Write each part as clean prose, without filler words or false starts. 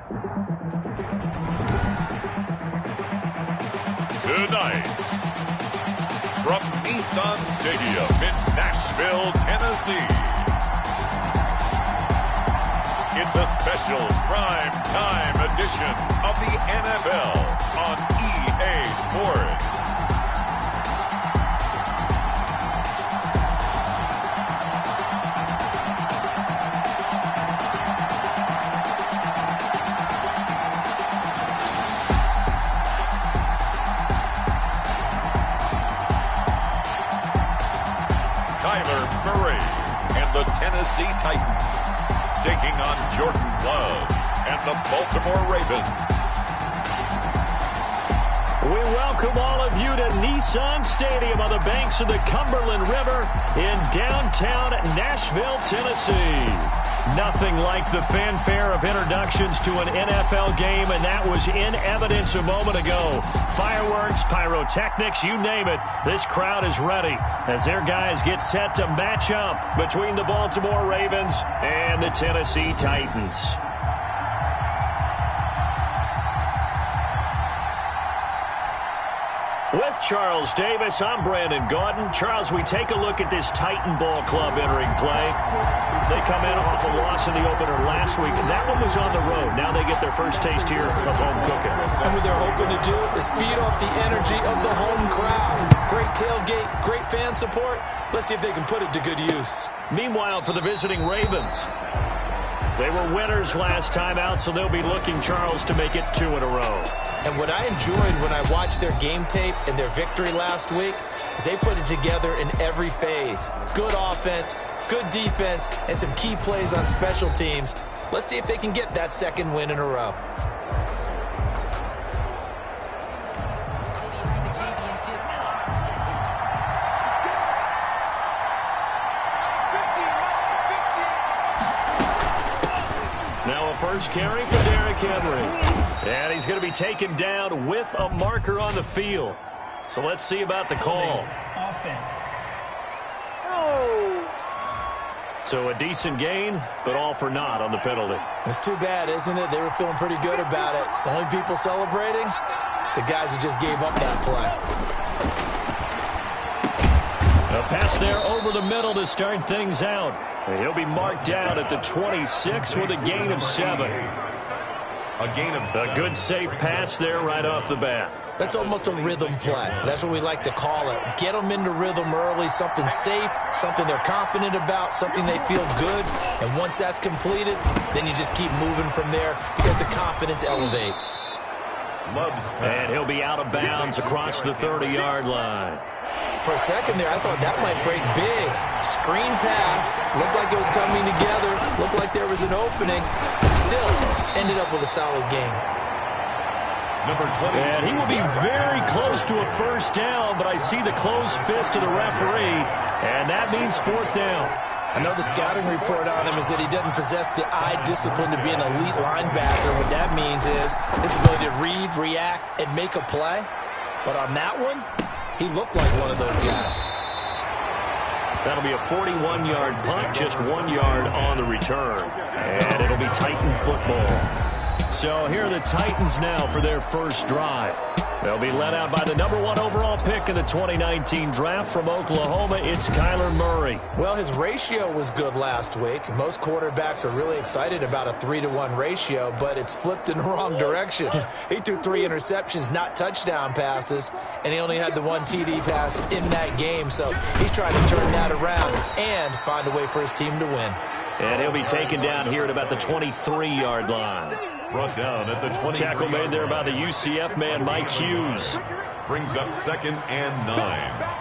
Tonight, from Nissan Stadium in Nashville, Tennessee, it's a special prime time edition of the NFL on EA Sports. Tennessee Titans taking on Jordan Love and the Baltimore Ravens. We welcome all of you to Nissan Stadium on the banks of the Cumberland River in downtown Nashville, Tennessee. Nothing like the fanfare of introductions to an NFL game, and that was in evidence a moment ago. Fireworks, pyrotechnics, you name it. This crowd is ready as their guys get set to match up between the Baltimore Ravens and the Tennessee Titans. With Charles Davis, I'm Brandon Gaudin. Charles, we take a look at this Titan Ball Club entering play. They come in off a loss in the opener last week. That one was on the road. Now they get their first taste here of home cooking. And what they're hoping to do is feed off the energy of the home crowd. Great tailgate, great fan support. Let's see if they can put it to good use. Meanwhile, for the visiting Ravens, they were winners last time out, so they'll be looking, Charles, to make it 2 in a row. And what I enjoyed when I watched their game tape and their victory last week is they put it together in every phase. Good offense, good defense, and some key plays on special teams. Let's see if they can get that second win in a row. Now a first carry for Derrick Henry. And he's going to be taken down with a marker on the field. So let's see about the call. Offense. So a decent gain, but all for naught on the penalty. It's too bad, isn't it? They were feeling pretty good about it. The only people celebrating, the guys who just gave up that play. A pass there over the middle to start things out. And he'll be marked down at the 26 with a gain of 7. A good safe pass there right off the bat. That's almost a rhythm play. That's what we like to call it. Get them into rhythm early, something safe, something they're confident about, something they feel good. And once that's completed, then you just keep moving from there because the confidence elevates. And he'll be out of bounds across the 30-yard line. For a second there, I thought that might break big. Screen pass. Looked like it was coming together. Looked like there was an opening. Still ended up with a solid game. Number 20. And he will be very close to a first down, but I see the closed fist of the referee, and that means 4th down. I know the scouting report on him is that he doesn't possess the eye discipline to be an elite linebacker. What that means is his ability to read, react, and make a play. But on that one, he looked like one of those guys. That'll be a 41-yard punt, just 1 yard on the return. And it'll be Titan football. So here are the Titans now for their first drive. They'll be led out by the number 1 overall pick in the 2019 draft from Oklahoma. It's Kyler Murray. Well, his ratio was good last week. Most quarterbacks are really excited about a 3-to-1 ratio, but it's flipped in the wrong direction. He threw 3 interceptions, not touchdown passes, and he only had the 1 TD pass in that game. So he's trying to turn that around and find a way for his team to win. And he'll be taken down here at about the 23-yard line. Brought down at the 20. Tackle made there by the UCF man, Mike Hughes. Brings up 2nd and 9.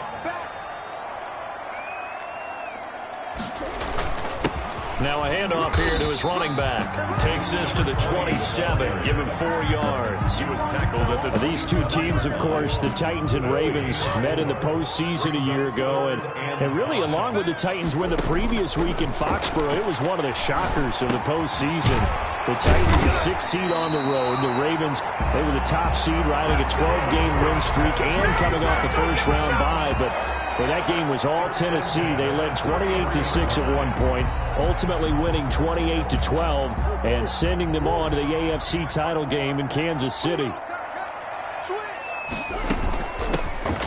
Now a handoff here to his running back. Takes this to the 27, give him 4 yards. He was tackled at the... These two teams, of course, the Titans and Ravens, met in the postseason a year ago. And really, along with the Titans win the previous week in Foxborough, it was one of the shockers of the postseason. The Titans, a 6th seed on the road. The Ravens, they were the top seed, riding a 12-game win streak and coming off the first-round bye. But Well, that game was all Tennessee. They led 28-6 at one point, ultimately winning 28-12 and sending them on to the AFC title game in Kansas City.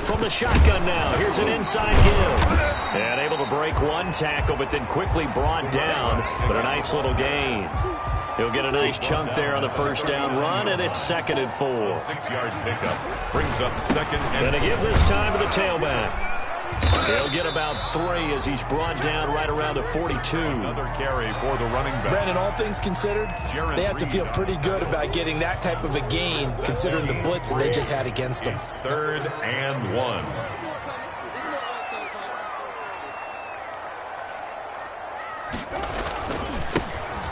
From the shotgun now, here's an inside give. And able to break one tackle, but then quickly brought down, but a nice little gain. He'll get a nice chunk there on the first down run, and it's 2nd and 4. 6-yard pickup brings up 2nd and 4. Gonna give this time to the tailback. He'll get about 3 as he's brought down right around the 42. Another carry for the running back. Brandon, all things considered, they have to feel pretty good about getting that type of a gain, considering the blitz that they just had against them. 3rd and 1.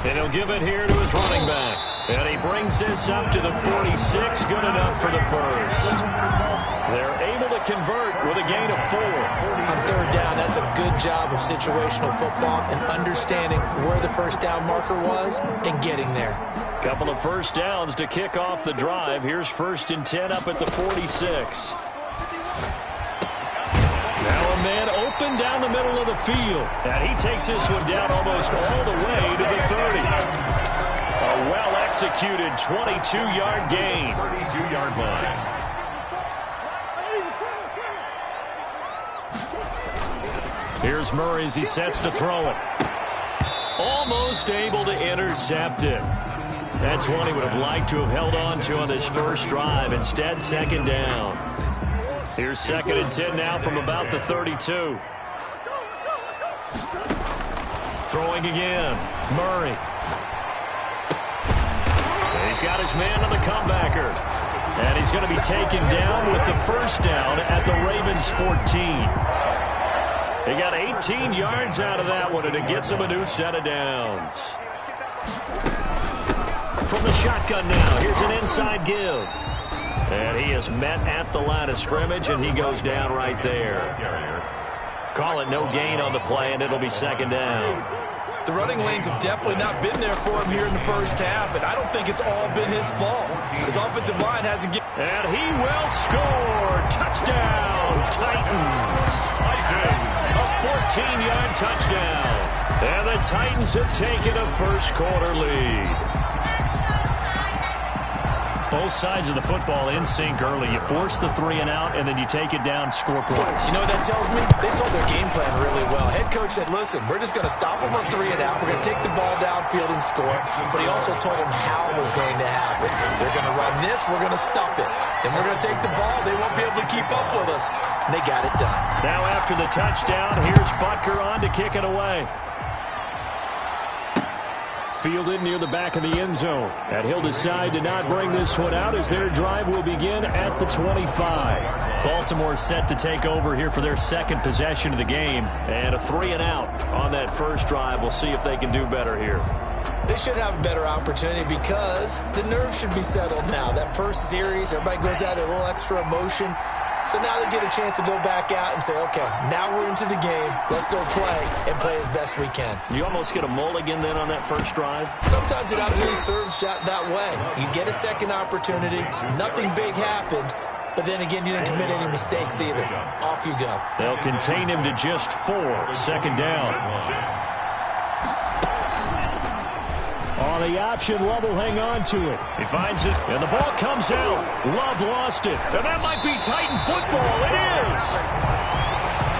And he'll give it here to his running back. And he brings this up to the 46. Good enough for the first. They're able to convert with a gain of 4. On 3rd down, that's a good job of situational football and understanding where the first down marker was and getting there. Couple of first downs to kick off the drive. Here's 1st and 10 up at the 46. Now a man open down the middle of the field. And he takes this one down almost all the way to the 30. A well-executed 22-yard gain. 32-yard line. Here's Murray as he sets to throw it. Almost able to intercept it. That's one he would have liked to have held on to on this first drive. Instead, 2nd down. Here's 2nd and 10 now from about the 32. Throwing again. Murray. He's got his man on the comebacker. And he's going to be taken down with the first down at the Ravens' 14. They got 18 yards out of that one, and it gets him a new set of downs. From the shotgun now, here's an inside give. And he is met at the line of scrimmage, and he goes down right there. Call it no gain on the play, and it'll be 2nd down. The running lanes have definitely not been there for him here in the first half, and I don't think it's all been his fault. His offensive line hasn't given... And he will score! Touchdown, Titans! A 14-yard touchdown. And the Titans have taken a first-quarter lead. Both sides of the football in sync early. You force the 3 and out, and then you take it down, score points. You know what that tells me? They saw their game plan really well. Head coach said, listen, we're just going to stop them on 3 and out. We're going to take the ball downfield and score. But he also told them how it was going to happen. They're going to run this. We're going to stop it. Then we're going to take the ball. They won't be able to keep up with us. And they got it done. Now after the touchdown, here's Butker on to kick it away. Fielded near the back of the end zone. And he'll decide to not bring this one out as their drive will begin at the 25. Baltimore set to take over here for their 2nd possession of the game. And a 3 and out on that first drive. We'll see if they can do better here. They should have a better opportunity because the nerves should be settled now. That first series, everybody goes out a little extra emotion. So now they get a chance to go back out and say, okay, now we're into the game. Let's go play and play as best we can. You almost get a mulligan then on that first drive? Sometimes it absolutely serves that way. You get a second opportunity. Nothing big happened. But then again, you didn't commit any mistakes either. Off you go. They'll contain him to just 4. 2nd down. On the option, Love will hang on to it. He finds it, and the ball comes out. Love lost it, and that might be Titan football. It is.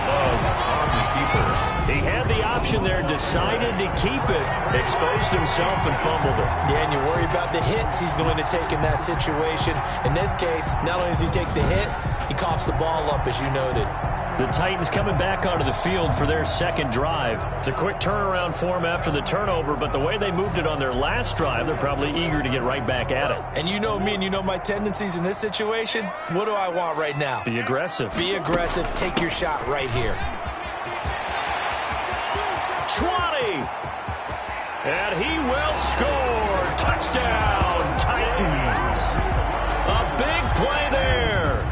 Love on the keeper. He had the option there, decided to keep it, exposed himself, and fumbled it. Yeah, and you worry about the hits he's going to take in that situation. In this case, not only does he take the hit, he coughs the ball up, as you noted. The Titans coming back onto the field for their 2nd drive. It's a quick turnaround for them after the turnover, but the way they moved it on their last drive, they're probably eager to get right back at it. And you know me and you know my tendencies in this situation. What do I want right now? Be aggressive. Be aggressive. Take your shot right here. 20. And he will score. Touchdown, Titans. A big play there.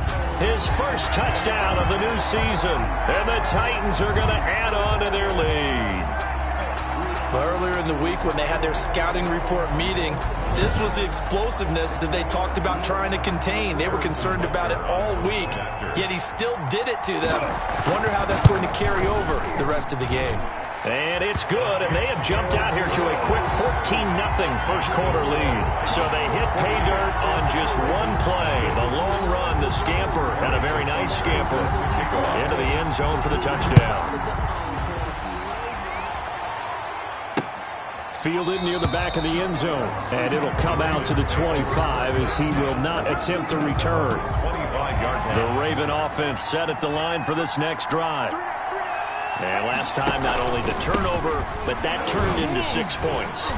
His first touchdown of the new season. And the Titans are going to add on to their lead. Well, earlier in the week when they had their scouting report meeting, this was the explosiveness that they talked about trying to contain. They were concerned about it all week, yet he still did it to them. Wonder how that's going to carry over the rest of the game. And it's good, and they have jumped out here to a quick 14-0 first quarter lead. So they hit pay dirt on just one play. The long run, the scamper, and a very nice scamper into the end zone for the touchdown. Fielded near the back of the end zone, and it'll come out to the 25 as he will not attempt to return. The Raven offense set at the line for this next drive. And last time, not only the turnover, but that turned into 6 points.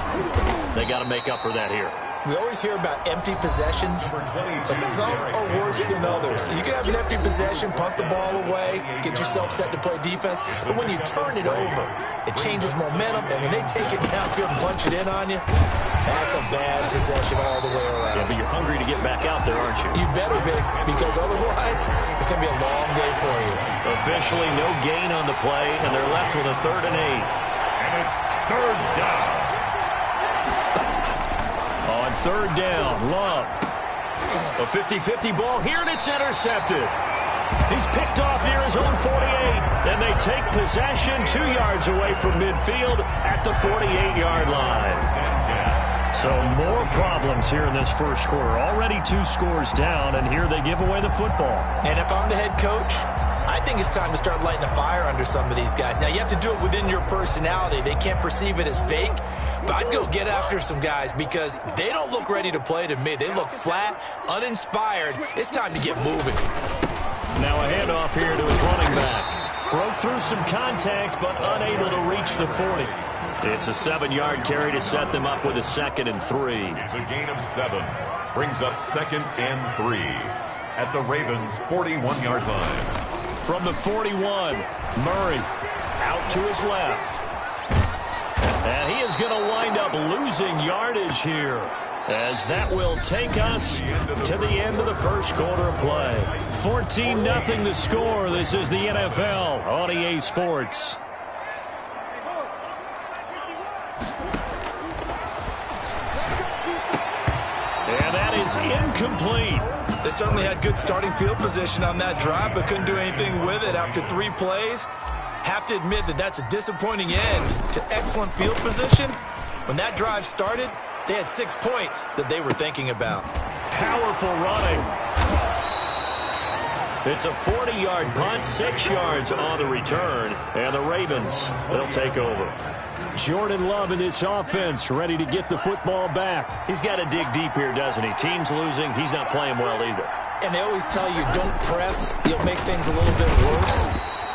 They got to make up for that here. We always hear about empty possessions, but some are worse than others. You can have an empty possession, punt the ball away, get yourself set to play defense, but when you turn it over, it changes momentum, and when they take it downfield and punch it in on you, that's a bad possession all the way around. Yeah, but you're hungry to get back out there, aren't you? You better be, because otherwise, it's going to be a long day for you. Officially, no gain on the play, and they're left with a 3rd and 8. And it's 3rd down. On 3rd down, Love. A 50-50 ball here, and it's intercepted. He's picked off near his own 48, and they take possession 2 yards away from midfield at the 48-yard line. So more problems here in this first quarter. Already 2 scores down, and here they give away the football. And if I'm the head coach, I think it's time to start lighting a fire under some of these guys. Now, you have to do it within your personality. They can't perceive it as fake. But I'd go get after some guys because they don't look ready to play to me. They look flat, uninspired. It's time to get moving. Now a handoff here to his running back. Broke through some contact, but unable to reach the 40. It's a 7-yard carry to set them up with a 2nd and 3. It's a gain of 7. Brings up 2nd and 3 at the Ravens' 41-yard line. From the 41, Murray out to his left. And he is going to wind up losing yardage here, as that will take us to the end of the first quarter of play. 14-0 the score. This is the NFL on EA Sports. And that is incomplete. They certainly had good starting field position on that drive, but couldn't do anything with it after 3 plays. Have to admit that that's a disappointing end to excellent field position. When that drive started, they had 6 points that they were thinking about. Powerful running. It's a 40-yard punt, 6 yards on the return, and the Ravens, they'll take over. Jordan Love in this offense, ready to get the football back. He's got to dig deep here, doesn't he? Team's losing. He's not playing well either. And they always tell you, don't press. You'll make things a little bit worse.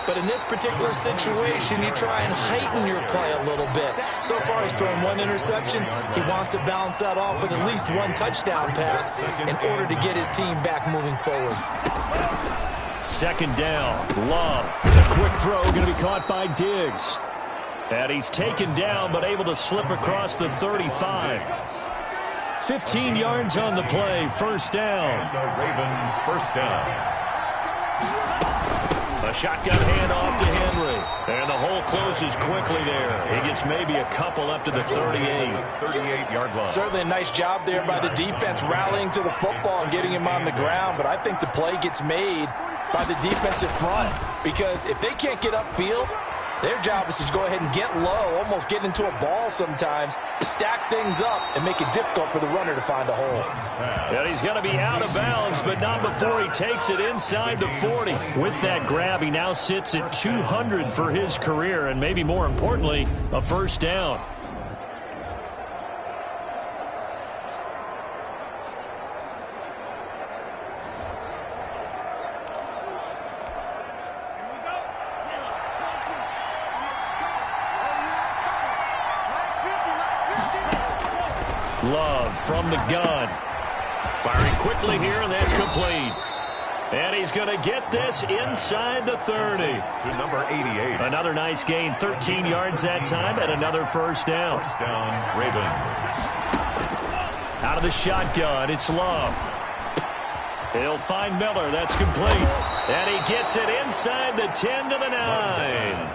But in this particular situation, you try and heighten your play a little bit. So far, he's thrown 1 interception. He wants to balance that off with at least 1 touchdown pass in order to get his team back moving forward. 2nd down, Love. A quick throw going to be caught by Diggs. And he's taken down, but able to slip across the 35. 15 yards on the play, 1st down. The Ravens' 1st down. A shotgun handoff to Henry. And the hole closes quickly there. He gets maybe a couple up to the 38. 38-yard line. Certainly a nice job there by the defense rallying to the football and getting him on the ground. But I think the play gets made by the defensive front. Because if they can't get upfield, their job is to go ahead and get low, almost get into a ball sometimes, stack things up, and make it difficult for the runner to find a hole. And he's going to be out of bounds, but not before he takes it inside the 40. With that grab, he now sits at 200 for his career, and maybe more importantly, a 1st down. Love from the gun. Firing quickly here, and that's complete. And he's going to get this inside the 30. To number 88. Another nice gain, 13 yards that time, and another 1st down. 1st down, Ravens. Out of the shotgun, it's Love. He'll find Miller. That's complete. And he gets it inside the 10 to the 9.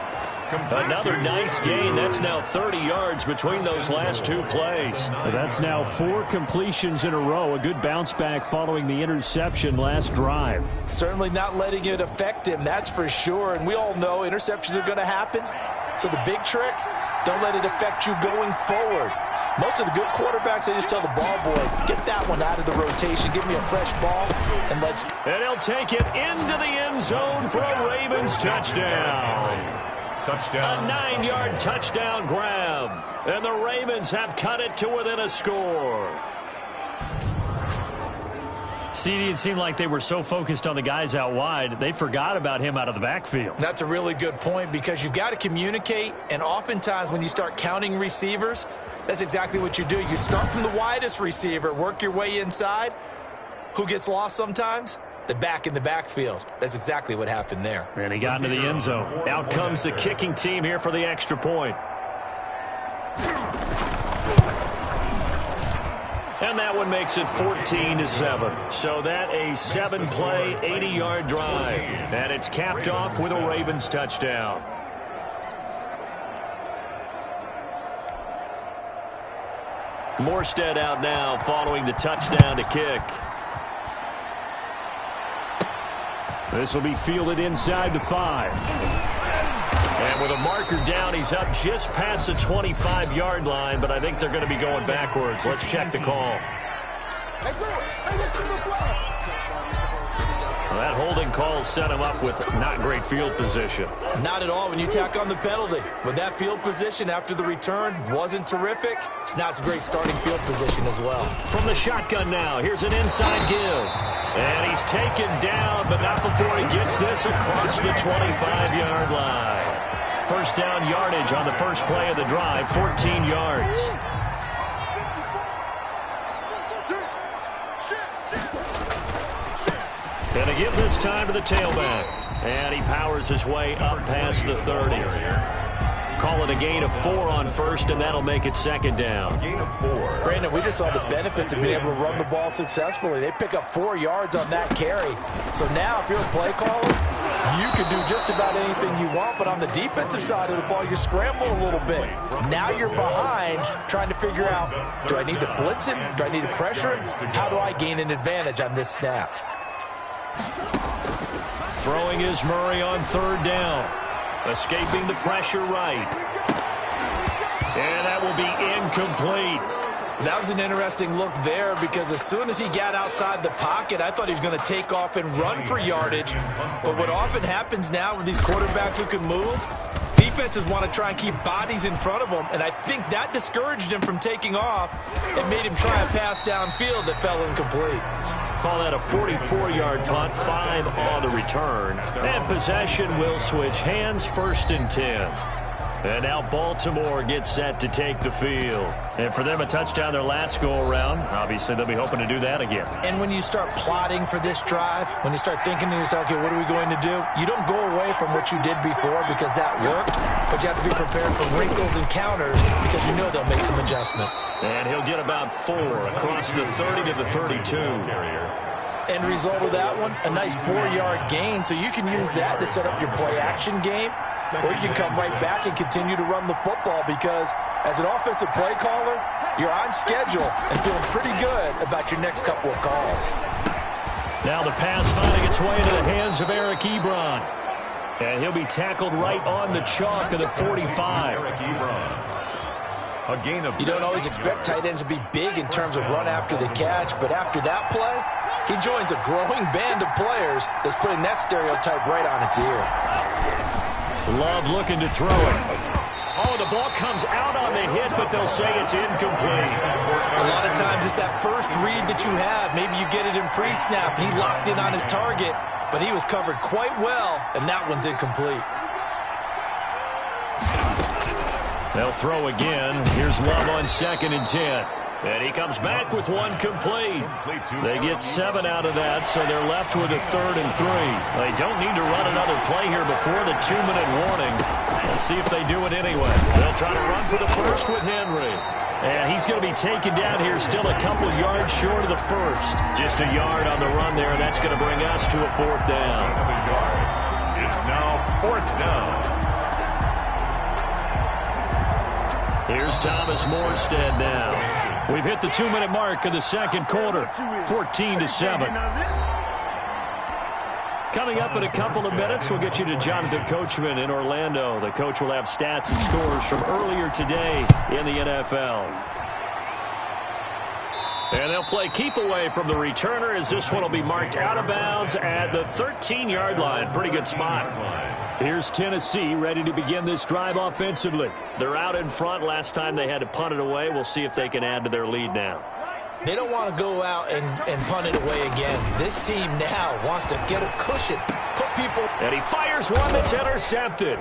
Another nice gain. That's now 30 yards between those last two plays. That's now 4 completions in a row. A good bounce back following the interception last drive. Certainly not letting it affect him, that's for sure. And we all know interceptions are going to happen. So the big trick, don't let it affect you going forward. Most of the good quarterbacks, they just tell the ball boy, get that one out of the rotation, give me a fresh ball, and let's... And he'll take it into the end zone for a Ravens touchdown. A 9-yard touchdown grab. And the Ravens have cut it to within a score. CD, it seemed like they were so focused on the guys out wide, they forgot about him out of the backfield. That's a really good point because you've got to communicate, and oftentimes when you start counting receivers, that's exactly what you do. You start from the widest receiver, work your way inside. Who gets lost sometimes? The back in the backfield. That's exactly what happened there. And he got into the end zone. Out comes the kicking team here for the extra point. And that one makes it 14-7. So that a 7-play, 80-yard drive. And it's capped off with a Ravens touchdown. Morstead out now following the touchdown to kick. This will be fielded inside the 5. And with a marker down, he's up just past the 25-yard line, but I think they're going to be going backwards. Let's check the call. Well, that holding call set him up with not great field position. Not at all when you tack on the penalty. But that field position after the return wasn't terrific. It's not a great starting field position as well. From the shotgun now, here's an inside give. And he's taken down, but not before he gets this across the 25-yard line. First down yardage on the first play of the drive, 14 yards. And a give this time to the tailback. And he powers his way up past the 30. Call it a gain of 4 on first, and that'll make it second down. Gain of 4. Brandon, we just saw the benefits of being able to run the ball successfully. They pick up 4 yards on that carry. So now if you're a play caller, you can do just about anything you want, but on the defensive side of the ball, you scramble a little bit. Now you're behind trying to figure out, do I need to blitz him? Do I need to pressure him? How do I gain an advantage on this snap? Throwing is Murray on third down. Escaping the pressure right. And that will be incomplete. That was an interesting look there because as soon as he got outside the pocket, I thought he was going to take off and run for yardage. But what often happens now with these quarterbacks who can move, defenses want to try and keep bodies in front of them, and I think that discouraged him from taking off and made him try a pass downfield that fell incomplete. Call that a 44-yard punt, 5 on the return. And possession will switch hands, 1st and 10. And now Baltimore gets set to take the field. And for them, a touchdown their last go-around. Obviously, they'll be hoping to do that again. And when you start plotting for this drive, when you start thinking to yourself, okay, what are we going to do? You don't go away from what you did before because that worked, but you have to be prepared for wrinkles and counters because you know they'll make some adjustments. And he'll get about 4 across the 30 to the 32. End result of that one, a nice 4-yard gain, so you can use that to set up your play-action game, or you can come right back and continue to run the football because as an offensive play caller, you're on schedule and feeling pretty good about your next couple of calls. Now the pass finding its way into the hands of Eric Ebron. And he'll be tackled right on the chalk of the 45. A gain of... You don't always expect tight ends to be big in terms of run after the catch, but after that play, he joins a growing band of players that's putting that stereotype right on its ear. Love looking to throw it. Oh, the ball comes out on the hit, but they'll say it's incomplete. A lot of times it's that first read that you have. Maybe you get it in pre-snap. He locked in on his target, but he was covered quite well, and that one's incomplete. They'll throw again. Here's Love on 2nd and 10. And he comes back with one complete. They get 7 out of that, so they're left with a 3rd and 3. They don't need to run another play here before the 2-minute warning. Let's see if they do it anyway. They'll try to run for the first with Henry. And he's going to be taken down here, still a couple yards short of the first. Just a yard on the run there, and that's going to bring us to a 4th down. It's now 4th down. Here's Thomas Morstead now. We've hit the 2-minute mark of the second quarter, 14-7. Coming up in a couple of minutes, we'll get you to Jonathan Coachman in Orlando. The coach will have stats and scores from earlier today in the NFL. And they'll play keep away from the returner as this one will be marked out of bounds at the 13-yard line. Pretty good spot. Here's Tennessee ready to begin this drive offensively. They're out in front. Last time they had to punt it away. We'll see if they can add to their lead now. They don't want to go out and punt it away again. This team now wants to get a cushion, put people. And he fires one that's intercepted.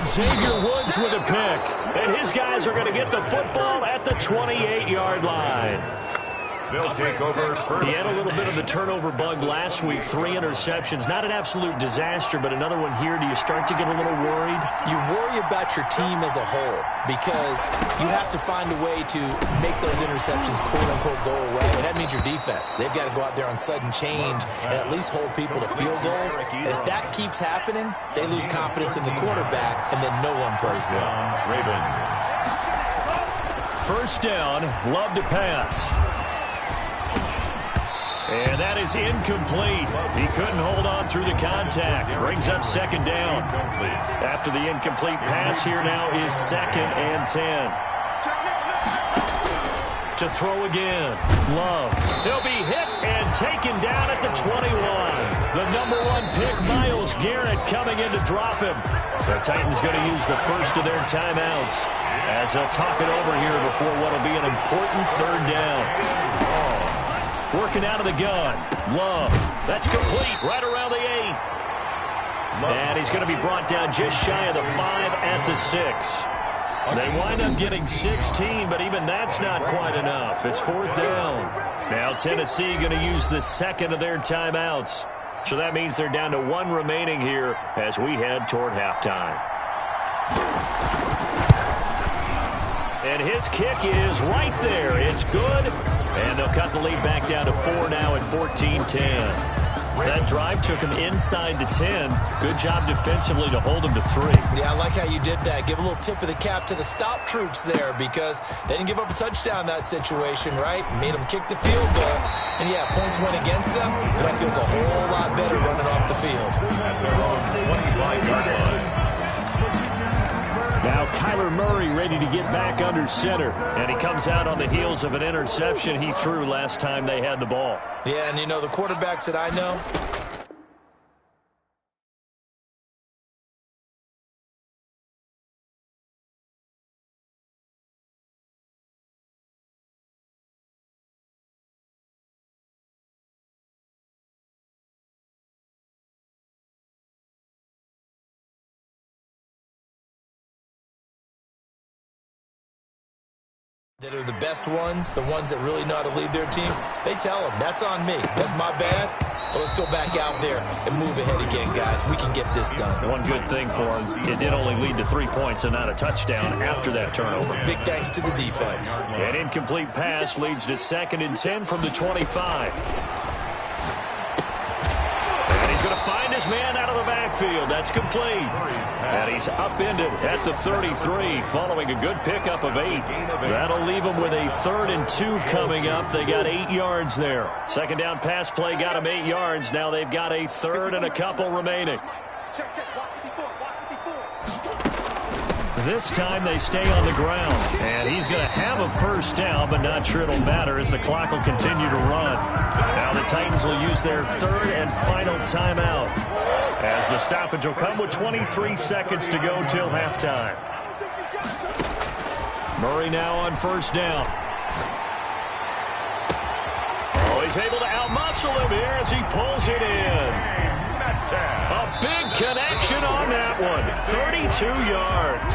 Xavier Woods with a pick. And his guys are going to get the football at the 28-yard line. They'll take over first. He had a little bit of the turnover bug last week. 3 interceptions. Not an absolute disaster, but another one here. Do you start to get a little worried? You worry about your team as a whole because you have to find a way to make those interceptions, quote-unquote, go away. And that means your defense. They've got to go out there on sudden change and at least hold people to field goals. And if that keeps happening, they lose confidence in the quarterback, and then no one plays well. Ravens. First down, Love to pass. And that is incomplete. He couldn't hold on through the contact. Brings up second down. After the incomplete pass, here now is 2nd and 10. To throw again. Love. He'll be hit and taken down at the 21. The number 1 pick, Myles Garrett, coming in to drop him. The Titans going to use the first of their timeouts as they'll talk it over here before what will be an important third down. Working out of the gun. Love. That's complete right around the 8. And he's going to be brought down just shy of the 5 at the 6. They wind up getting 16, but even that's not quite enough. It's 4th down. Now Tennessee going to use the second of their timeouts. So that means they're down to 1 remaining here as we head toward halftime. And his kick is right there. It's good. And they'll cut the lead back down to 4 now at 14-10. That drive took him inside the 10. Good job defensively to hold him to 3. Yeah, I like how you did that. Give a little tip of the cap to the stop troops there because they didn't give up a touchdown in that situation, right? Made them kick the field goal. And, yeah, points went against them, but that feels a whole lot better running off the field. At their own 25-yard line. Now Kyler Murray ready to get back under center. And he comes out on the heels of an interception he threw last time they had the ball. Yeah, and you know, the quarterbacks that I know, that are the best ones, the ones that really know how to lead their team, they tell them, that's on me. That's my bad. But let's go back out there and move ahead again, guys. We can get this done. One good thing for him, it did only lead to 3 points and not a touchdown after that turnover. Big thanks to the defense. An incomplete pass leads to 2nd and 10 from the 25. And he's going to find his man out of the backfield. That's complete. And he's upended at the 33 following a good pickup of 8. That'll leave him with a 3rd and 2 coming up. They got 8 yards there. Second down pass play got them 8 yards. Now they've got a 3rd and a couple remaining. This time they stay on the ground. And he's going to have a first down, but not sure it'll matter as the clock will continue to run. Now the Titans will use their 3rd and final timeout, as the stoppage will come with 23 seconds to go till halftime. Murray now on first down. Oh, he's able to outmuscle him here as he pulls it in. A big connection on that one. 32 yards.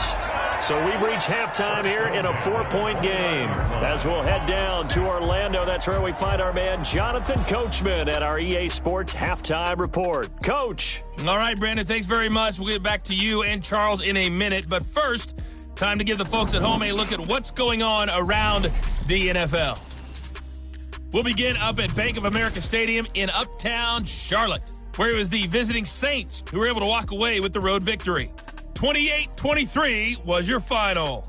So we've reached halftime here in a 4-point game. As we'll head down to Orlando, that's where we find our man Jonathan Coachman at our EA Sports Halftime Report. Coach. All right, Brandon, thanks very much. We'll get back to you and Charles in a minute. But first, time to give the folks at home a look at what's going on around the NFL. We'll begin up at Bank of America Stadium in Uptown Charlotte, where it was the visiting Saints who were able to walk away with the road victory. 28-23 was your final.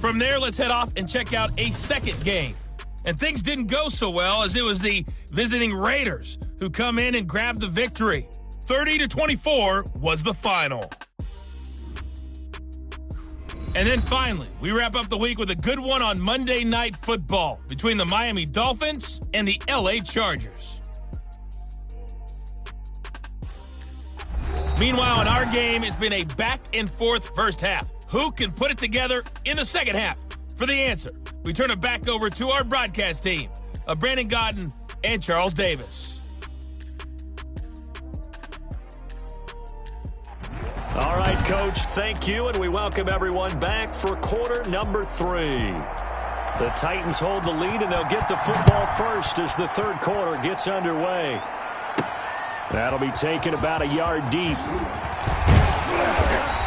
From there, let's head off and check out a second game. And things didn't go so well, as it was the visiting Raiders who come in and grab the victory. 30-24 was the final. And then finally, we wrap up the week with a good one on Monday Night Football between the Miami Dolphins and the LA Chargers. Meanwhile, in our game, it's been a back-and-forth first half. Who can put it together in the second half? For the answer, we turn it back over to our broadcast team of Brandon Godden and Charles Davis. All right, Coach, thank you, and we welcome everyone back for quarter number 3. The Titans hold the lead, and they'll get the football first as the third quarter gets underway. That'll be taken about a yard deep.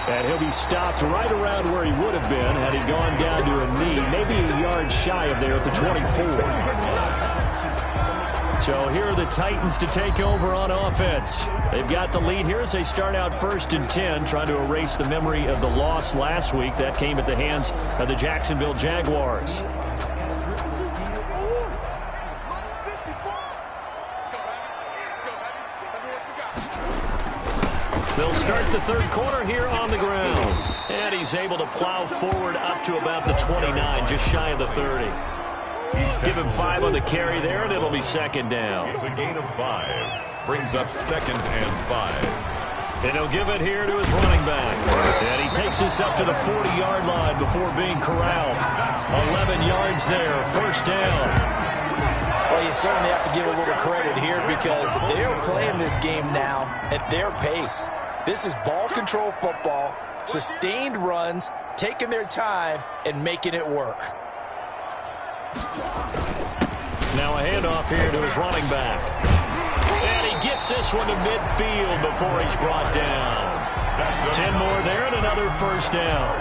And he'll be stopped right around where he would have been had he gone down to a knee, maybe a yard shy of there at the 24. So here are the Titans to take over on offense. They've got the lead here as they start out 1st and 10, trying to erase the memory of the loss last week. That came at the hands of the Jacksonville Jaguars. They'll start the third quarter here on the ground. And he's able to plow forward up to about the 29, just shy of the 30. Give him 5 on the carry there, and it'll be second down. It's a gain of 5. Brings up 2nd and 5. And he'll give it here to his running back. And he takes this up to the 40-yard line before being corralled. 11 yards there, first down. Well, you certainly have to give a little credit here because they're playing this game now at their pace. This is ball control football, sustained runs, taking their time, and making it work. Now a handoff here to his running back. And he gets this one to midfield before he's brought down. 10 more there and another first down.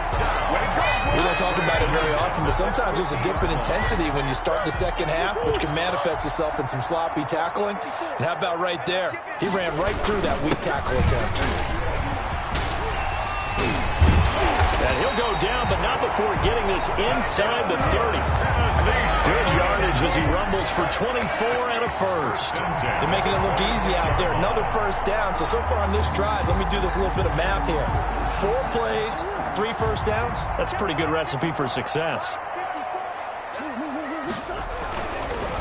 We don't talk about it very often, but sometimes there's a dip in intensity when you start the second half, which can manifest itself in some sloppy tackling. And how about right there? He ran right through that weak tackle attempt. And he'll go down, but not before getting this inside the 30. Good yardage as he rumbles for 24 and a first. They're making it look easy out there. Another first down. So far on this drive, let me do this little bit of math here. 4 plays, 3 first downs. That's a pretty good recipe for success.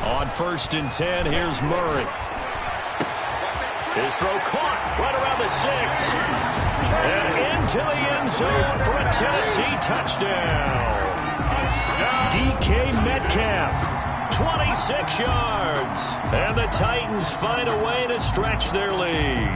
On 1st and 10, here's Murray. His throw caught right around the 6. And into the end zone for a Tennessee touchdown. DK Metcalf, 26 yards. And the Titans find a way to stretch their lead.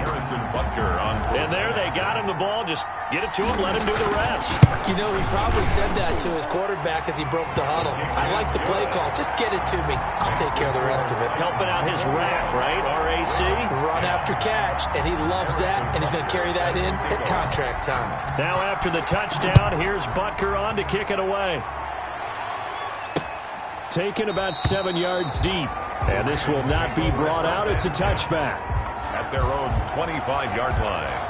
And there they got him the ball. Just get it to him, let him do the rest. You know, he probably said that to his quarterback as he broke the huddle. I like the play call. Just get it to me. I'll take care of the rest of it. Helping out his rack, right? RAC. Run after catch, and he loves that, and he's going to carry that in at contract time. Now after the touchdown, here's Butker on to kick it away. Taken about 7 yards deep. And this will not be brought out. It's a touchback. At their own 25-yard line.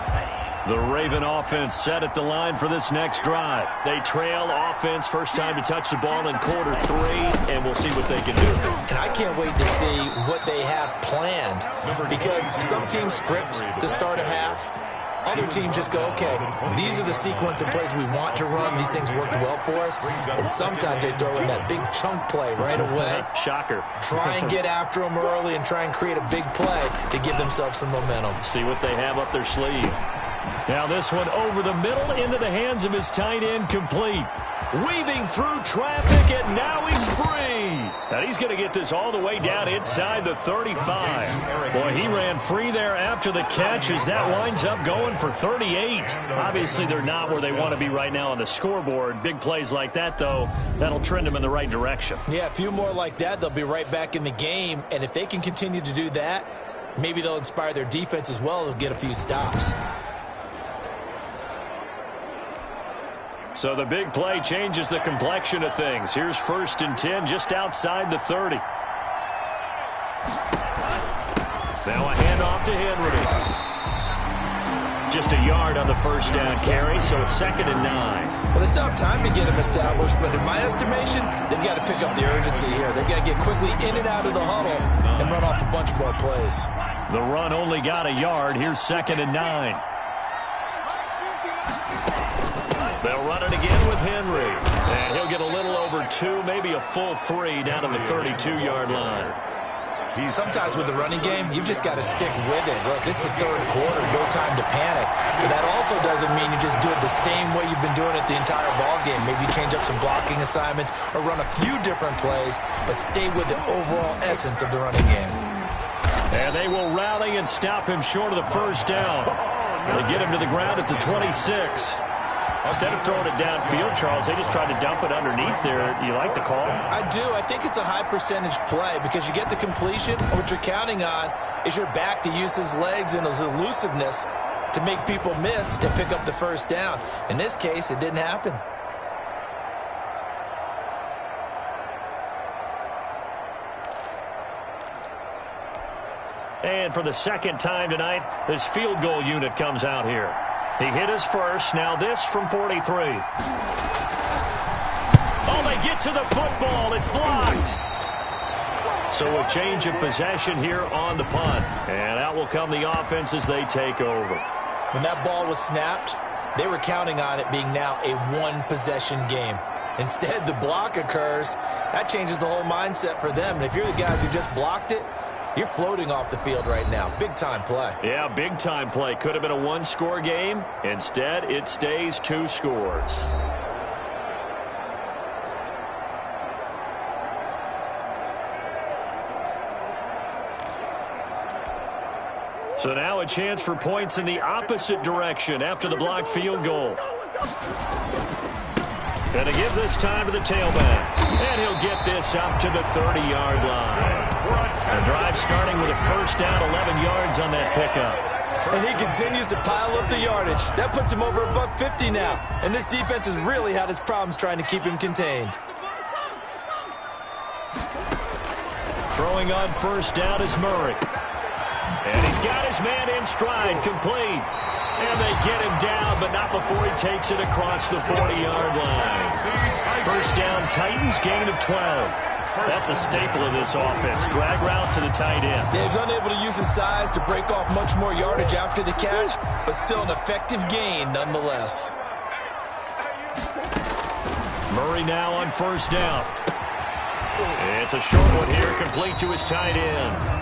The Raven offense set at the line for this next drive. They trail offense, first time to touch the ball in quarter 3, and we'll see what they can do. And I can't wait to see what they have planned, because some teams script to start a half. Other teams just go, okay, these are the sequence of plays we want to run. These things worked well for us. And sometimes they throw in that big chunk play right away. Shocker. Try and get after them early and try and create a big play to give themselves some momentum. See what they have up their sleeve. Now this one over the middle into the hands of his tight end, complete. Weaving through traffic, and now he's free. And he's going to get this all the way down inside the 35. Boy, he ran free there after the catch as that winds up going for 38. Obviously, they're not where they want to be right now on the scoreboard. Big plays like that, though, that'll trend them in the right direction. Yeah, a few more like that, they'll be right back in the game. And if they can continue to do that, maybe they'll inspire their defense as well. They'll get a few stops. So the big play changes the complexion of things. Here's 1st and 10 just outside the 30. Now a handoff to Henry. Just Just a yard on the first down carry, so it's 2nd and 9. Well, they still have time to get him established, but in my estimation, they've got to pick up the urgency here. They've got to get quickly in and out of the huddle and run off a bunch more plays. The run only got a yard. Here's 2nd and 9. They'll run it again with Henry. And he'll get a little over 2, maybe a full 3 down to the 32-yard line. Sometimes with the running game, you've just got to stick with it. Look, this is the 3rd quarter, no time to panic. But that also doesn't mean you just do it the same way you've been doing it the entire ball game. Maybe change up some blocking assignments or run a few different plays, but stay with the overall essence of the running game. And they will rally and stop him short of the first down. They get him to the ground at the 26. Instead of throwing it downfield, Charles, they just tried to dump it underneath there. You like the call? I do. I think it's a high percentage play because you get the completion. What you're counting on is your back to use his legs and his elusiveness to make people miss and pick up the first down. In this case, it didn't happen. And for the 2nd time tonight, this field goal unit comes out here. He hit his first. Now this from 43. Oh, they get to the football. It's blocked. So a change of possession here on the punt. And out will come the offense as they take over. When that ball was snapped, they were counting on it being now a one-possession game. Instead, the block occurs. That changes the whole mindset for them. And if you're the guys who just blocked it, you're floating off the field right now. Big-time play. Yeah, big-time play. Could have been a 1-score game. Instead, it stays 2 scores. So now a chance for points in the opposite direction after the blocked field goal. Going to give this time to the tailback. And he'll get this up to the 30-yard line. The drive starting with a first down, 11 yards on that pickup. And he continues to pile up the yardage. That puts him over $150 now. And this defense has really had its problems trying to keep him contained. Throwing on first down is Murray. And he's got his man in stride, complete. And they get him down, but not before he takes it across the 40-yard line. First down, Titans, gain of 12. That's a staple of this offense. Drag route to the tight end. Dave's unable to use his size to break off much more yardage after the catch, but still an effective gain nonetheless. Murray now on first down. It's a short one here, complete to his tight end.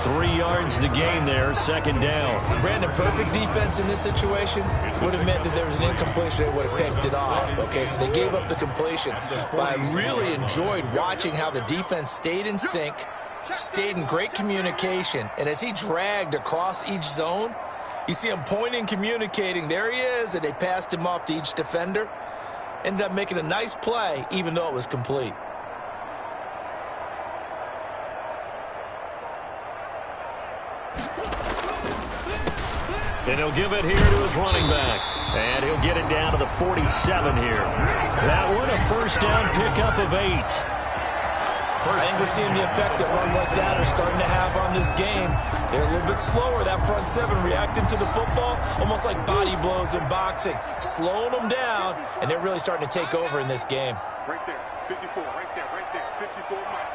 3 yards the gain there, 2nd down. Brandon, perfect defense in this situation would have meant that there was an incompletion. They would have picked it off. Okay, so they gave up the completion. But I really enjoyed watching how the defense stayed in sync, stayed in great communication. And as he dragged across each zone, you see him pointing, communicating. There he is, and they passed him off to each defender. Ended up making a nice play, even though it was complete. And he'll give it here to his running back. And he'll get it down to the 47 here. That one, a first down pickup of 8. I think we're seeing the effect that runs like that are starting to have on this game. They're a little bit slower, that front 7, reacting to the football, almost like body blows in boxing. Slowing them down, and they're really starting to take over in this game. Right there, 54, right there, 54 miles.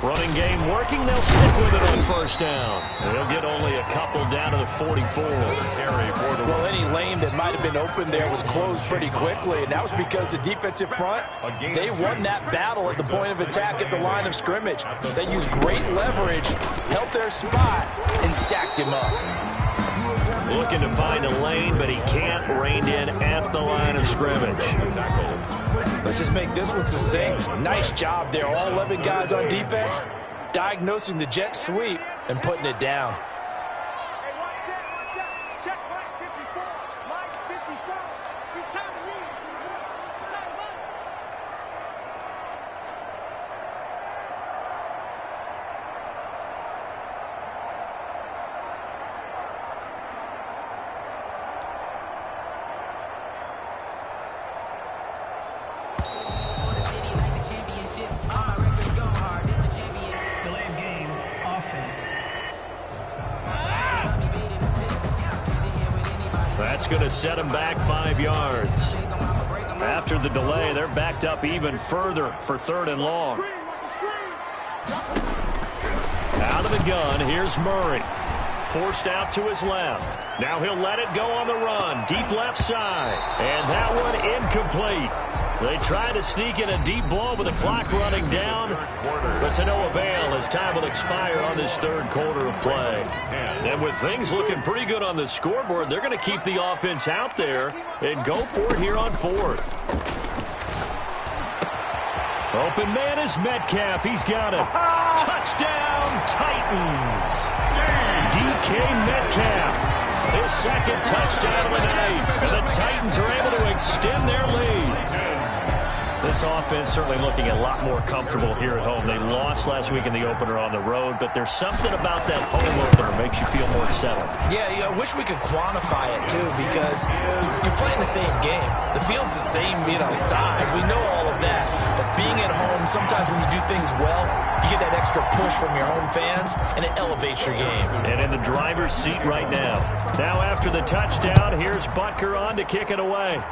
Running game working. They'll stick with it on first down. They'll get only a couple down to the 44. Well, any lane that might have been open there was closed pretty quickly, and that was because the defensive front, they won that battle at the point of attack at the line of scrimmage. They used great leverage, held their spot, and stacked him up. Looking to find a lane, but he can't. Reined in at the line of scrimmage. Let's just make this one succinct. Nice job there. All 11 guys on defense diagnosing the jet sweep and putting it down. going to set him back 5 yards. After the delay, they're backed up even further for 3rd and long. Out of the gun, here's Murray. Forced out to his left. Now he'll let it go on the run. Deep left side. And that one incomplete. They tried to sneak in a deep ball with the clock running down, but to no avail as time will expire on this 3rd quarter of play. And with things looking pretty good on the scoreboard, they're going to keep the offense out there and go for it here on 4th. Open man is Metcalf. He's got it. Touchdown, Titans. DK Metcalf. His 2nd touchdown of the night. And the Titans are able to extend their lead. This offense certainly looking a lot more comfortable here at home. They lost last week in the opener on the road, but there's something about that home opener that makes you feel more settled. Yeah, I wish we could quantify it, too, because you're playing the same game. The field's the same, size. We know all of that. But being at home, sometimes when you do things well, you get that extra push from your home fans, and it elevates your game. And in the driver's seat right now. Now after the touchdown, here's Butker on to kick it away.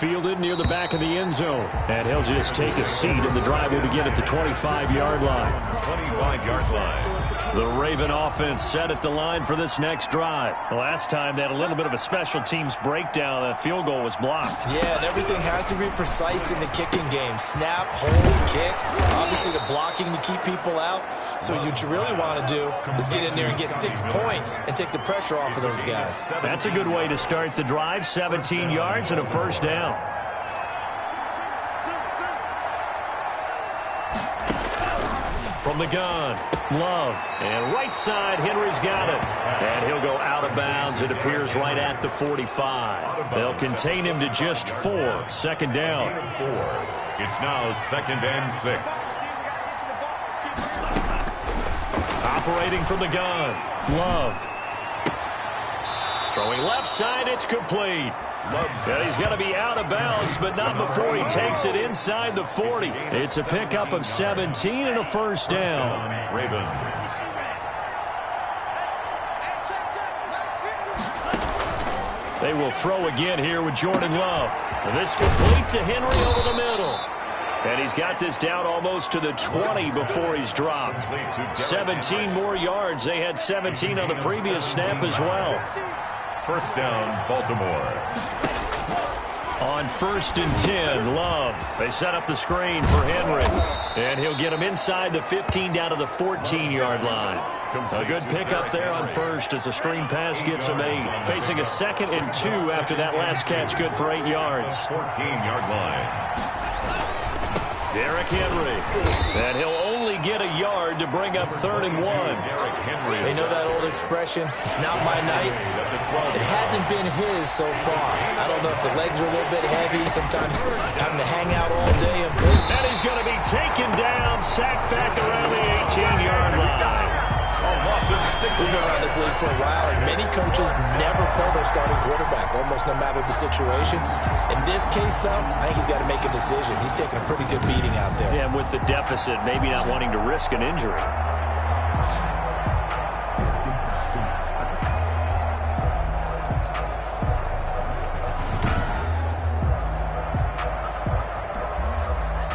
Fielded near the back of the end zone. And he'll just take a seat, and the drive will begin at the 25-yard line. 25-yard line. The Raven offense set at the line for this next drive. The last time they had a little bit of a special teams breakdown. That field goal was blocked. Yeah, and everything has to be precise in the kicking game. Snap, hold, kick. Obviously the blocking to keep people out. So what you really want to do is get in there and get 6 points and take the pressure off of those guys. That's a good way to start the drive. 17 yards and a 1st down. From the gun, Love. And right side, Henry's got it. And he'll go out of bounds. It appears right at the 45. They'll contain him to just 4. 2nd down. It's now 2nd and 6. Operating from the gun, Love. Throwing left side, it's complete. And he's going to be out of bounds, but not before he takes it inside the 40. It's a pickup of 17 and a 1st down. Ravens. They will throw again here with Jordan Love. This complete to Henry over the middle. And he's got this down almost to the 20 before he's dropped. 17 more yards. They had 17 on the previous snap as well. 1st down, Baltimore. On 1st and 10, Love. They set up the screen for Henry. And he'll get him inside the 15 down to the 14-yard line. A good pickup there on 1st as the screen pass gets him 8. Facing a 2nd and 2 after that last catch, good for 8 yards. 14-yard line. Derrick Henry. And he'll only get a yard to bring up 3rd and 1. Derrick Henry. They know that old expression, it's not my night. It hasn't been his so far. I don't know if the legs are a little bit heavy, sometimes having to hang out all day. And he's going to be taken down, sacked back around the 18-yard line. We've been around this league for a while, and many coaches never pull their starting quarterback, almost no matter the situation. In this case, though, I think he's got to make a decision. He's taking a pretty good beating out there. Yeah, and with the deficit, maybe not wanting to risk an injury.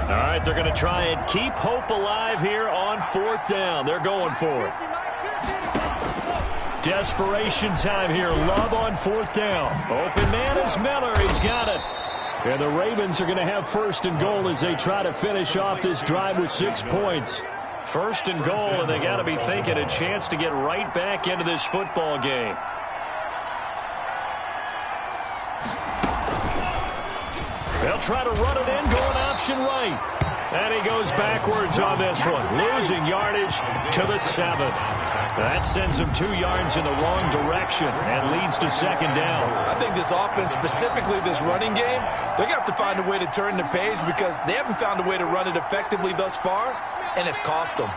All right, they're going to try and keep hope alive here on 4th down. They're going for it. Desperation time here. Love on 4th down. Open man is Miller. He's got it. And the Ravens are going to have 1st and goal as they try to finish off this drive with 6 points. 1st and goal, and they got to be thinking a chance to get right back into this football game. They'll try to run it in, going option right. And he goes backwards on this one, losing yardage to the 7. That sends him 2 yards in the wrong direction and leads to 2nd down. I think this offense, specifically this running game, they're going to have to find a way to turn the page because they haven't found a way to run it effectively thus far, and it's cost them.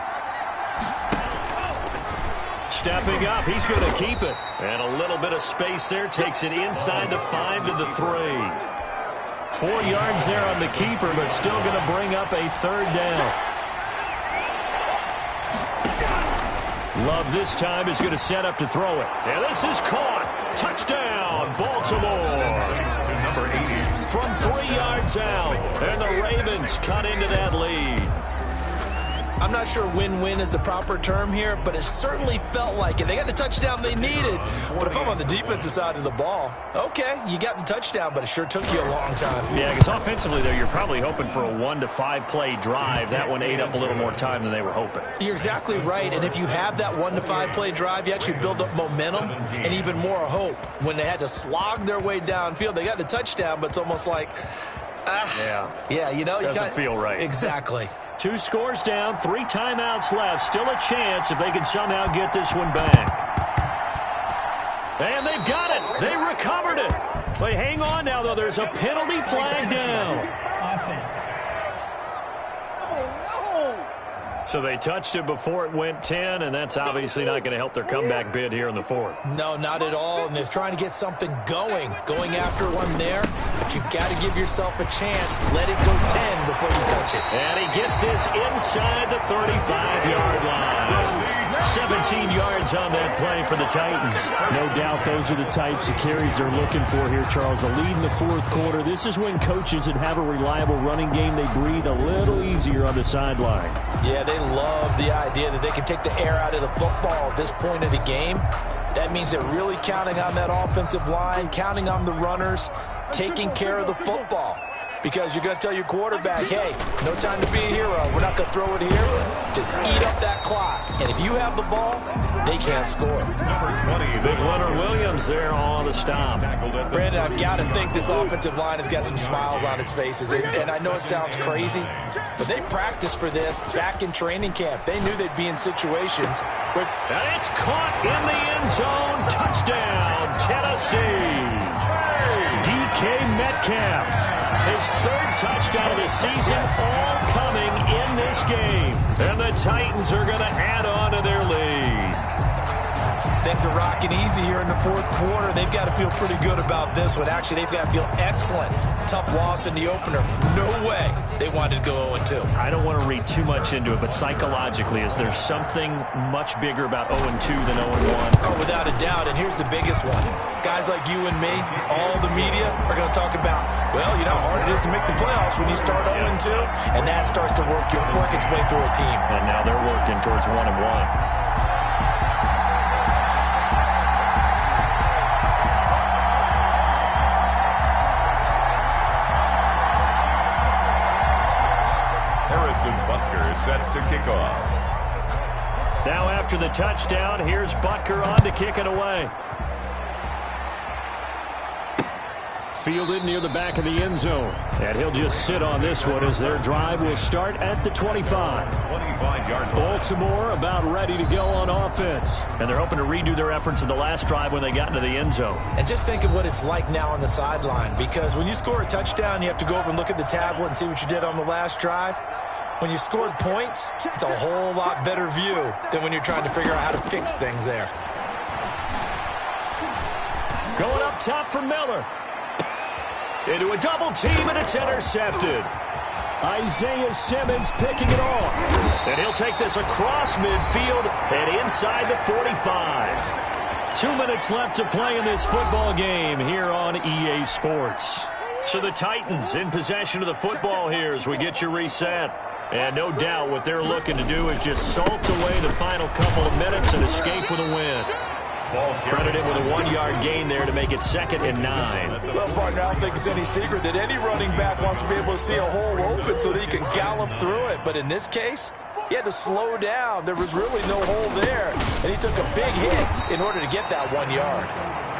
Stepping up, he's going to keep it. And a little bit of space there, takes it inside the 5 to the 3. 4 yards there on the keeper, but still going to bring up a 3rd down. Love this time is going to set up to throw it. And this is caught. Touchdown, Baltimore. To number 80. From 3 yards out, and the Ravens cut into that lead. I'm not sure win-win is the proper term here, but it certainly felt like it. They got the touchdown they needed. But if I'm on the defensive side of the ball, okay, you got the touchdown, but it sure took you a long time. Yeah, because offensively, though, you're probably hoping for a 1 to 5 play drive. That one ate up a little more time than they were hoping. You're exactly right, and if you have that 1 to 5 play drive, you actually build up momentum and even more hope. When they had to slog their way downfield, they got the touchdown, but it's almost like, yeah, you know, doesn't feel right. Exactly. 2 scores down, 3 timeouts left. Still a chance if they can somehow get this one back. And they've got it. They recovered it. But hang on now, though. There's a penalty flag down. Offense. So they touched it before it went 10, and that's obviously not going to help their comeback bid here in the 4th. No, not at all, and they're trying to get something going after one there, but you've got to give yourself a chance. Let it go 10 before you touch it. And he gets this inside the 35-yard line. 17 yards on that play for the Titans. No doubt those are the types of carries they're looking for here, Charles. The lead in the 4th quarter. This is when coaches that have a reliable running game, they breathe a little easier on the sideline. Yeah, they love the idea that they can take the air out of the football at this point of the game. That means they're really counting on that offensive line, counting on the runners, taking care of the football. Because you're going to tell your quarterback, hey, no time to be a hero. We're not going to throw it here. Just eat up that clock. And if you have the ball, they can't score. Number 20. Big Leonard Williams there on the stop. Brandon, I've got to think this offensive line has got some smiles on its faces. And I know it sounds crazy, but they practiced for this back in training camp. They knew they'd be in situations where... And it's caught in the end zone. Touchdown, Tennessee. DK Metcalf. His 3rd touchdown of the season, all coming in this game. And the Titans are going to add on to their lead. Things are rocking easy here in the 4th quarter. They've got to feel pretty good about this one. Actually, they've got to feel excellent. Tough loss in the opener. No way they wanted to go 0-2. I don't want to read too much into it, but psychologically, is there something much bigger about 0-2 than 0-1? Oh, without a doubt, and here's the biggest one. Guys like you and me, all the media, are going to talk about, well, you know how hard it is to make the playoffs when you start 0-2, and that starts to work its way through a team. And now they're working towards 1-1. Butker is set to kick off. Now after the touchdown, here's Butker on to kick it away. Fielded near the back of the end zone. And he'll just sit on this one as their drive will start at the 25. 25-yard line. Baltimore about ready to go on offense. And they're hoping to redo their efforts in the last drive when they got into the end zone. And just think of what it's like now on the sideline, because when you score a touchdown, you have to go over and look at the tablet and see what you did on the last drive. When you scored points, it's a whole lot better view than when you're trying to figure out how to fix things there. Going up top for Miller. Into a double team, and it's intercepted. Isaiah Simmons picking it off. And he'll take this across midfield and inside the 45. 2 minutes left to play in this football game here on EA Sports. So the Titans in possession of the football here as we get you reset. And no doubt what they're looking to do is just salt away the final couple of minutes and escape with a win. Credited with a 1-yard gain there to make it 2nd and 9. Well, partner, I don't think it's any secret that any running back wants to be able to see a hole open so that he can gallop through it. But in this case, he had to slow down. There was really no hole there. And he took a big hit in order to get that 1 yard.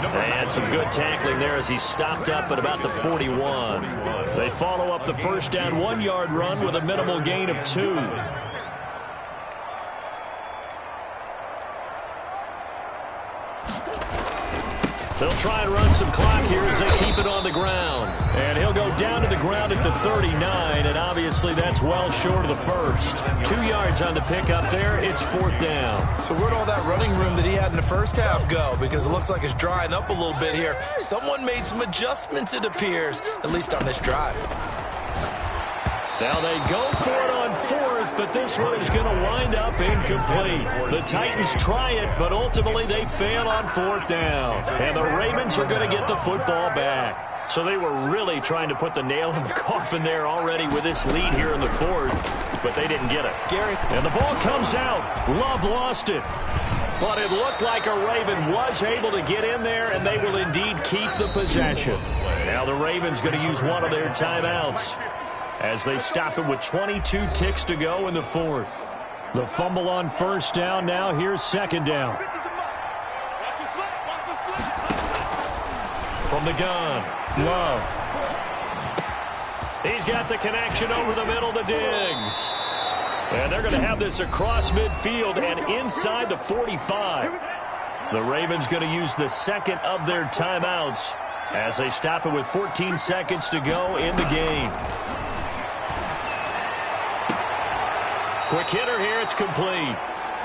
And some good tackling there as he stopped up at about the 41. They follow up the first down 1-yard run with a minimal gain of 2. They'll try and run some clock here as they keep it on the ground. And he'll go down to the ground at the 39, and obviously that's well short of the first. 2 yards on the pickup there. It's 4th down. So where'd all that running room that he had in the first half go? Because it looks like it's drying up a little bit here. Someone made some adjustments, it appears, at least on this drive. Now they go for it on fourth, but this one is going to wind up incomplete. The Titans try it, but ultimately they fail on fourth down. And the Ravens are going to get the football back. So they were really trying to put the nail in the coffin there already with this lead here in the fourth, but they didn't get it. Gary. And the ball comes out. Love lost it. But it looked like a Raven was able to get in there, and they will indeed keep the possession. Now the Ravens going to use one of their timeouts as they stop it with 22 ticks to go in the fourth. The fumble on first down. Now here's second down. From the gun, Love. He's got the connection over the middle to Diggs. And they're going to have this across midfield and inside the 45. The Ravens going to use the second of their timeouts as they stop it with 14 seconds to go in the game. Quick hitter here, it's complete.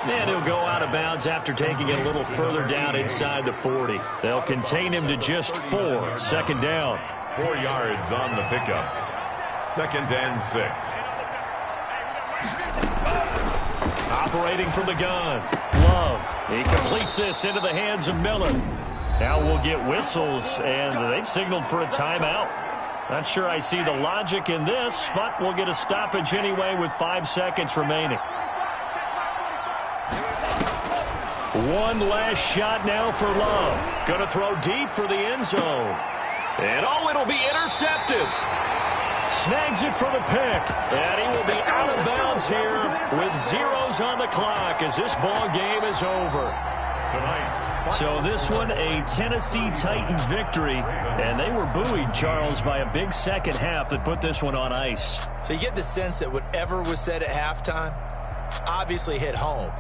And he'll go out of bounds after taking it a little further down inside the 40. They'll contain him to just 4. Second down. 4 yards on the pickup. 2nd and 6. Operating from the gun. Love. He completes this into the hands of Miller. Now we'll get whistles, and they've signaled for a timeout. Not sure I see the logic in this, but we'll get a stoppage anyway with 5 seconds remaining. One last shot now for Love. Going to throw deep for the end zone. And oh, it'll be intercepted. Snags it for the pick. And he will be out of bounds here with zeros on the clock as this ball game is over. So this one, a Tennessee Titan victory. And they were buoyed, Charles, by a big second half that put this one on ice. So you get the sense that whatever was said at halftime obviously hit home.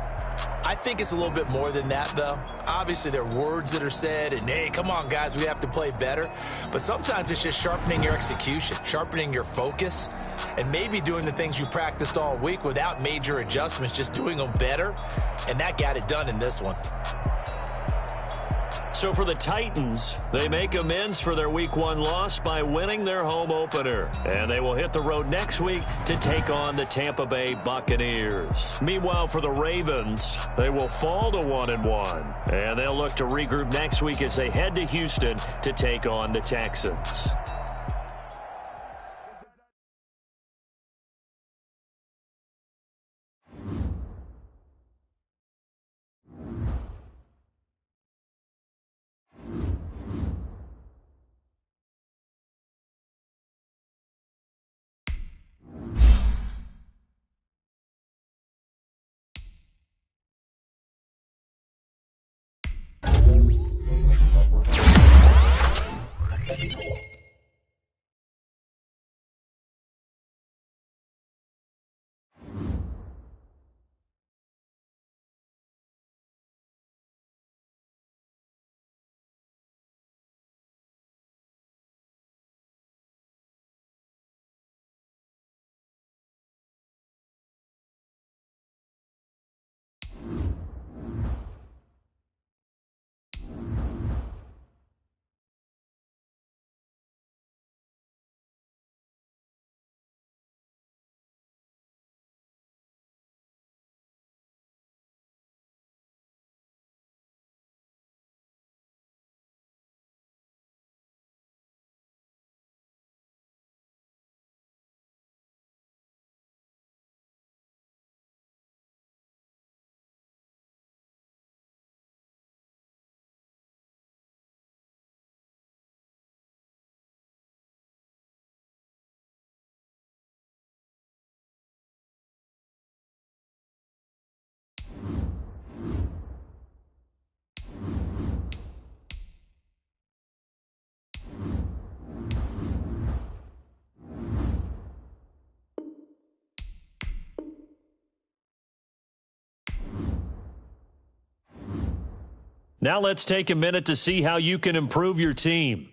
I think it's a little bit more than that, though. Obviously, there are words that are said, and, hey, come on, guys, we have to play better. But sometimes it's just sharpening your execution, sharpening your focus, and maybe doing the things you practiced all week without major adjustments, just doing them better. And that got it done in this one. So for the Titans, they make amends for their Week 1 loss by winning their home opener. And they will hit the road next week to take on the Tampa Bay Buccaneers. Meanwhile, for the Ravens, they will fall to 1-1. And they'll look to regroup next week as they head to Houston to take on the Texans. Now let's take a minute to see how you can improve your team.